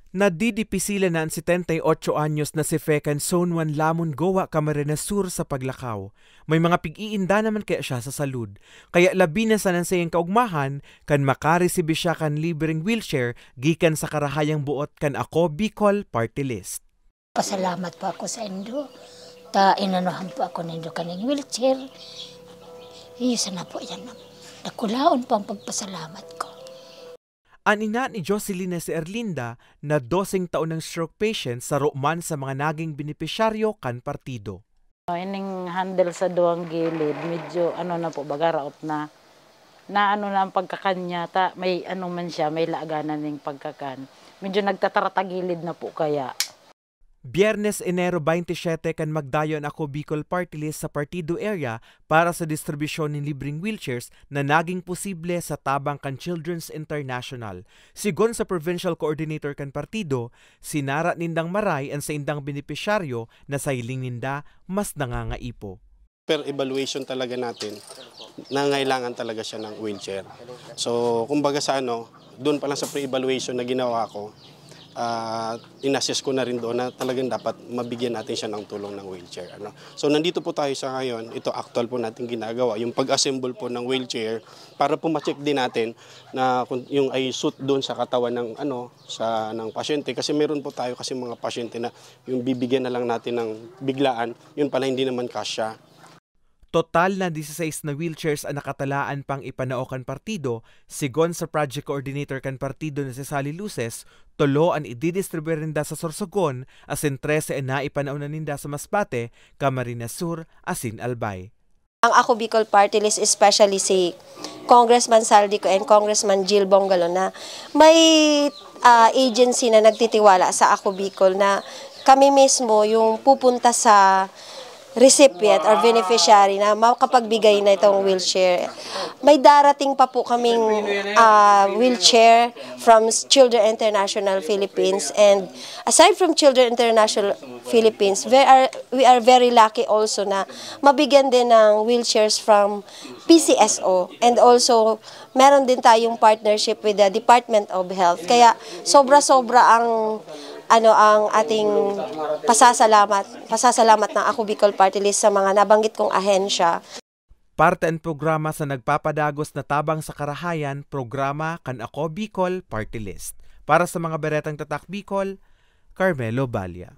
Nadidipisila na ang 78 anyos na si Fekan Sonwan Lamon Gowa Camarines Sur sa paglakaw. May mga pig-iinda naman kaya siya sa salud. Kaya labi na sa nansayang kaugmahan, kan makaresibi siya kan libreng wheelchair, gikan sa karahayang buot kan Ako Bicol Party List. Pasalamat po ako sa Indo. Inanuhan po ako nindo kaning wheelchair. Isa na po yan. Nakulaon po ang pagpasalamat ko. Ang ina ni Jocelyn si Erlinda na 12 taon ng stroke patient sa Roman sa mga naging benepisyaryo kan partido. Ining handle sa duwang gilid, medyo na po, bagaraot na ang pagkakanya, may man siya, may laaganan ng pagkakan. Medyo nagtataratagilid na po kaya. Biyernes, Enero 27 kan magdayon Ako Bicol Party List sa partido area para sa distribusyon ng libreng wheelchairs na naging posible sa tabang kan Children's International. Sigon sa Provincial Coordinator kan partido, sinara nindang maray ang sa indang benepisyaryo na sa hiling ninda mas nangangaipo. Per evaluation talaga natin, nangailangan talaga siya ng wheelchair. So kumbaga sa doon pa lang sa pre-evaluation na ginawa ko, inassess ko na rin doon na talagang dapat mabigyan natin siya ng tulong ng wheelchair. So nandito po tayo sa ngayon, ito actual po natin ginagawa, yung pag-assemble po ng wheelchair para po ma-check din natin na kung yung ay suit doon sa katawan ng ng pasyente, kasi meron po tayo kasi mga pasyente na yung bibigyan na lang natin ng biglaan, yun pala hindi naman kasya. Total na 16 na wheelchairs ang nakatalaan pang ipanaokan partido, sigon sa project coordinator kan partido na si Sally Luces, 3 ang ididistribuir ninda sa Sorsogon, asin 13 ang naipanao na ninda sa Masbate, Camarines Sur, asin Albay. Ang Ako Bicol Party List, especially si Congressman Saldico and Congressman Jill Bongalo, na may agency na nagtitiwala sa Ako Bicol na kami mismo yung pupunta sa recipient or beneficiary na makapagbigay na itong wheelchair. May darating pa po kaming wheelchair from Children International Philippines, and aside from Children International Philippines, we are very lucky also na mabigyan din ng wheelchairs from PCSO, and also meron din tayong partnership with the Department of Health. Kaya sobra-sobra ang ating pasasalamat ng Ako Bicol Party List sa mga nabanggit kong ahensya. Parte ang programa sa nagpapadagos na tabang sa karahayan, programa kan Ako Bicol Party List. Para sa mga beretang tatak Bicol, Carmelo Balia.